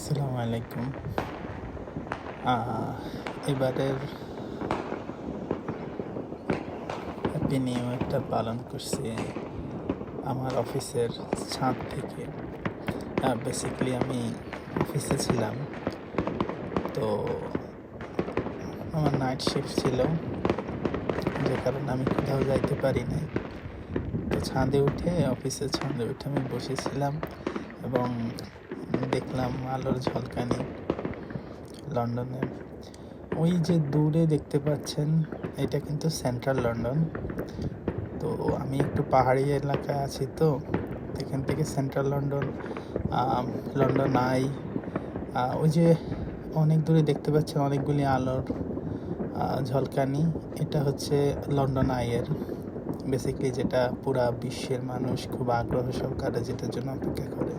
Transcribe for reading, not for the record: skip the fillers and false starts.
আসসালামু আলাইকুম। এবারের হ্যাপি নিউ ইয়ারটা পালন করছি আমার অফিসের ছাদ থেকে। বেসিক্যালি আমি অফিসে ছিলাম, তো আমার নাইট শিফট ছিল, যে কারণে আমি কোথাও যাইতে পারি নাই। তো অফিসের ছাদে উঠে আমি বসেছিলাম এবং দেখলাম আলোর ঝলকানি লন্ডনের। ওই যে দূরে দেখতে পাচ্ছেন, এটা কিন্তু সেন্ট্রাল লন্ডন। তো আমি একটু পাহাড়ি এলাকায় আছি, তো এখান থেকে সেন্ট্রাল লন্ডন আই, ওই যে অনেক দূরে দেখতে পাচ্ছেন অনেকগুলি আলোর ঝলকানি, এটা হচ্ছে লন্ডন আইয়ের বেসিক্যালি, যেটা পুরা বিশ্বের মানুষ খুব আগ্রহ সহকারে যেটার জন্য অপেক্ষা করে।